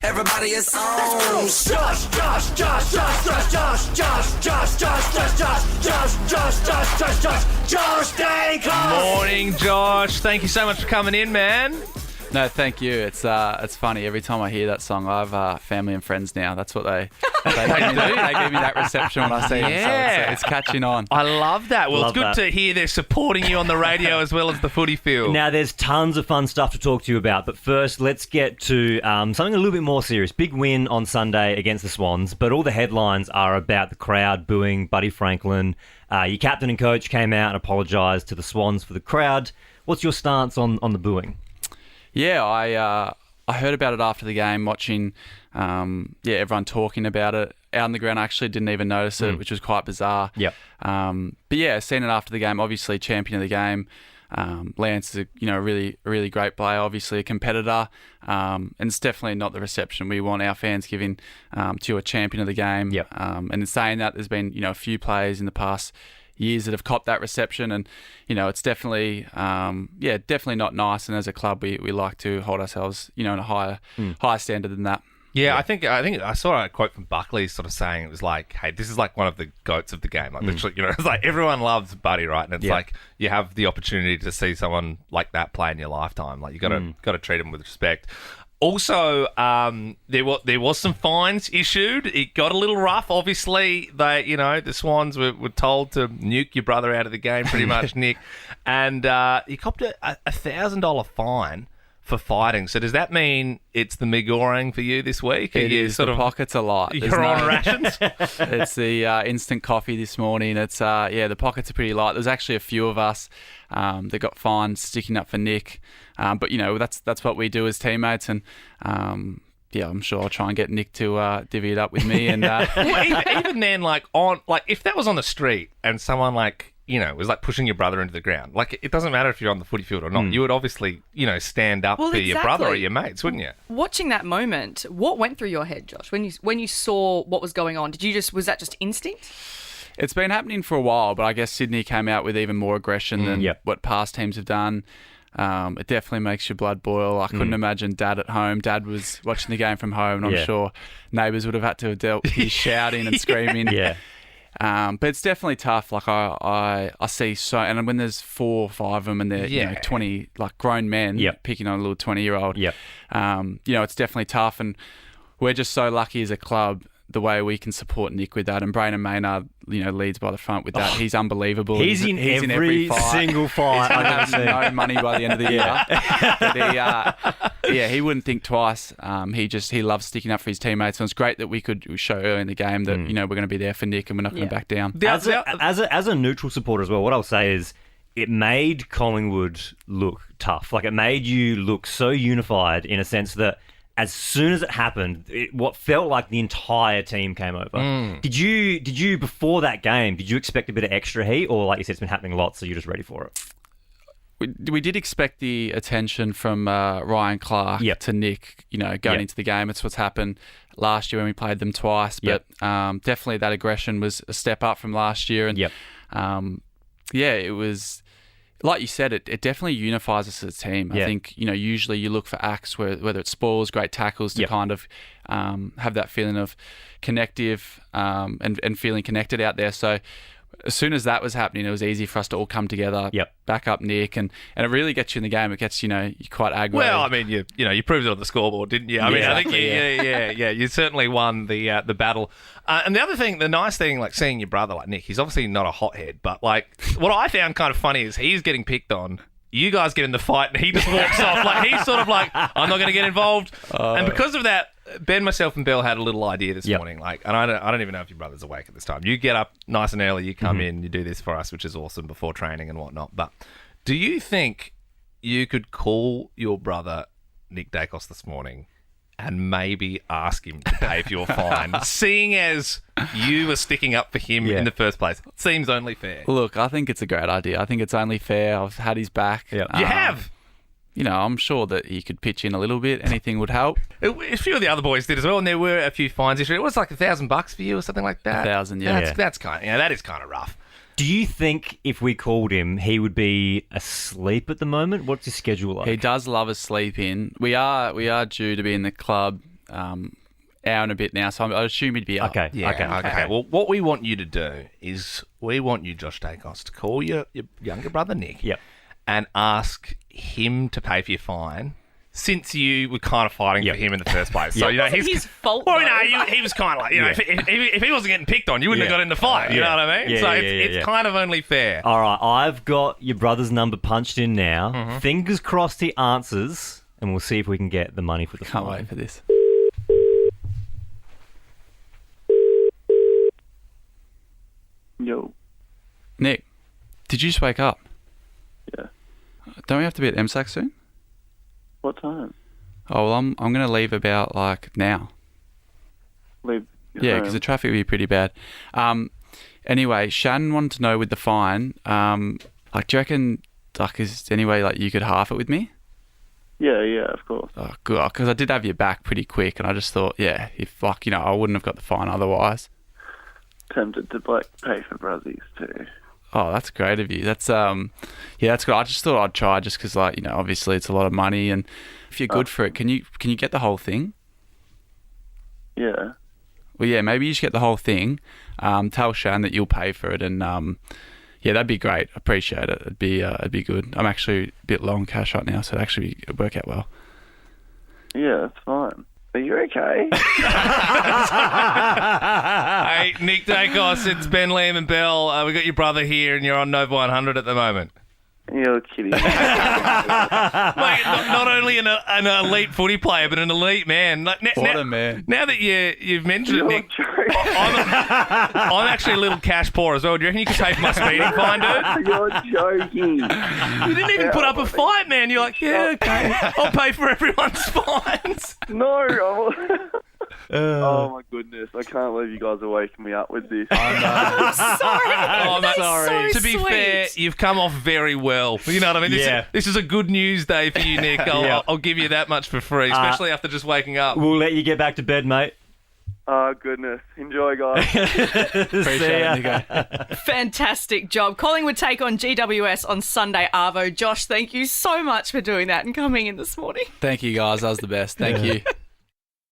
Everybody is on. Josh Daicos. Morning, Josh. Thank you so much for coming in, man. No, thank you. It's funny. Every time I hear that song, I have family and friends now. That's what they do. They give me that reception when I see them. So it's catching on. I love that. Well, it's good to hear they're supporting you on the radio as well as the footy field. Now, there's tons of fun stuff to talk to you about, but first, let's get to something a little bit more serious. Big win on Sunday against the Swans, but all the headlines are about the crowd booing Buddy Franklin. Your captain and coach came out and apologised to the Swans for the crowd. What's your stance on the booing? Yeah, I heard about it after the game, watching everyone talking about it. Out on the ground, I actually didn't even notice it, which was quite bizarre. Yep. But yeah, seeing it after the game, obviously champion of the game. Lance is a really great player, obviously a competitor, and it's definitely not the reception we want our fans giving to a champion of the game. Yep. And in saying that, there's been a few players in the past years that have copped that reception, and it's definitely definitely not nice. And as a club, we like to hold ourselves in a higher standard than that. Yeah, I think I saw a quote from Buckley sort of saying it was like, hey, this is like one of the goats of the game. Like literally, it's like everyone loves Buddy, right? And it's like you have the opportunity to see someone like that play in your lifetime. Like you got to treat him with respect. Also, there was some fines issued. It got a little rough. Obviously, the Swans were told to nuke your brother out of the game, pretty much, Nick. And he copped a $1,000 fine for fighting. So does that mean it's the Migorang for you this week? It is. The pockets are light. You're on rations? It's the instant coffee this morning. It's the pockets are pretty light. There's actually a few of us that got fined sticking up for Nick. But that's what we do as teammates, and I'm sure I'll try and get Nick to divvy it up with me. And well, even then, if that was on the street and someone was like pushing your brother into the ground, like it doesn't matter if you're on the footy field or not. You would obviously stand up for your brother or your mates, wouldn't you? Watching that moment, what went through your head, Josh, when you saw what was going on? Was that just instinct? It's been happening for a while, but I guess Sydney came out with even more aggression than what past teams have done. It definitely makes your blood boil. I couldn't imagine Dad at home. Dad was watching the game from home, and I'm sure neighbours would have had to have dealt with his shouting and screaming. But it's definitely tough. Like I see so, and when there's 4 or 5 of them, and they're 20 grown men picking on a little 20-year-old. It's definitely tough, and we're just so lucky as a club the way we can support Nick with that. And Brayden Maynard, leads by the front with that. He's unbelievable. He's in every fight. Single fight. He's going to have no money by the end of the year. But he wouldn't think twice. He loves sticking up for his teammates. And it's great that we could show early in the game that we're going to be there for Nick and we're not going to back down. As a neutral supporter as well, what I'll say is it made Collingwood look tough. Like it made you look so unified in a sense that as soon as it happened, what felt like the entire team came over. Did you before that game, did you expect a bit of extra heat, or like you said, it's been happening a lot, so you're just ready for it? We did expect the attention from Ryan Clark to Nick, going into the game. It's what's happened last year when we played them twice, but definitely that aggression was a step up from last year. And it was... Like you said, it definitely unifies us as a team. I think, usually you look for acts, whether it's spoils, great tackles, to kind of have that feeling of connective and feeling connected out there. So as soon as that was happening, it was easy for us to all come together, back up Nick, and it really gets you in the game. It gets, you're quite aggro. Well, I mean, you proved it on the scoreboard, didn't you? I think you certainly won the battle. And the other thing, the nice thing, like seeing your brother like Nick, he's obviously not a hothead, but what I found kind of funny is he's getting picked on. You guys get in the fight, and he just walks off. Like he's sort of like, I'm not going to get involved. And because of that, Ben, myself, and Bill had a little idea this morning. And I don't even know if your brother's awake at this time. You get up nice and early, you come in, you do this for us, which is awesome before training and whatnot. But do you think you could call your brother Nick Daicos this morning and maybe ask him to pay for your fine, seeing as you were sticking up for him in the first place? It seems only fair. Look, I think it's a great idea. I think it's only fair. I've had his back. You have? I'm sure that he could pitch in a little bit. Anything would help. A few of the other boys did as well, and there were a few fines issued. It was like $1,000 for you or something like that. 1,000, yeah. That's kind of, that is kind of rough. Do you think if we called him, he would be asleep at the moment? What's his schedule like? He does love a sleep in. We are due to be in the club hour and a bit now, so I assume he'd be up. Okay. Yeah, Okay. okay. Well, what we want you to do is we want you, Josh Daicos, to call your younger brother, Nick, Yep. and ask him to pay for your fine, since you were kind of fighting Yep. for him in the first place. So, It wasn't his fault, Well, though. he was kind of like, Yeah. if he wasn't getting picked on, you wouldn't Yeah. have got in the fight. You Yeah. know what I mean? Yeah, So yeah, it's yeah. kind of only fair. All right, I've got your brother's number punched in now. Mm-hmm. Fingers crossed he answers, and we'll see if we can get the money for the Can't fine. wait for this. Yo, Nick, did you just wake up? yeah. Don't we have to be at MSAC soon? What time? Oh, well, I'm going to leave about, like, now. Leave. Yeah, because the traffic will be pretty bad. Anyway, Shannon wanted to know with the fine, like, do you reckon, like, is there any way, like, you could half it with me? Yeah, of course. Oh, good, because I did have your back pretty quick, and I just thought, yeah, if, like, you know, I wouldn't have got the fine otherwise. Tempted to pay for Brazzies too. Oh, that's great of you. That's yeah, that's good. I just thought I'd try just because, like, you know, obviously it's a lot of money, and if you're good for it, can you get the whole thing? Yeah. Well, yeah, maybe you should get the whole thing. Tell Shan that you'll pay for it, and yeah, that'd be great. Appreciate it. It'd be good. I'm actually a bit low on cash right now, so it'd work out well. Yeah, that's fine. Are you okay? Hey, Nick Daicos, it's Ben, Liam and Bell. We got your brother here, and you're on Nova 100 at the moment. You're kidding. Mate, not only an elite footy player, but an elite man. Like, What a man. Now that you've mentioned it, You're Nick, joking. I'm actually a little cash poor as well. Do you reckon you could pay for my speeding fine, dude? You're joking. You didn't even put up a fight, man. You're like, yeah, okay, I'll pay for everyone's fines. No. Oh my goodness! I can't believe you guys are waking me up with this. Sorry. Oh, That's sorry. so To be sweet. fair, you've come off very well. You know what I mean? Yeah. This is a good news day for you, Nick. I'll give you that much for free, especially after just waking up. We'll let you get back to bed, mate. Oh goodness! Enjoy, guys. Appreciate it, Nico. Fantastic job. Collingwood take on GWS on Sunday, Arvo. Josh, thank you so much for doing that and coming in this morning. Thank you, guys. That was the best. Thank you.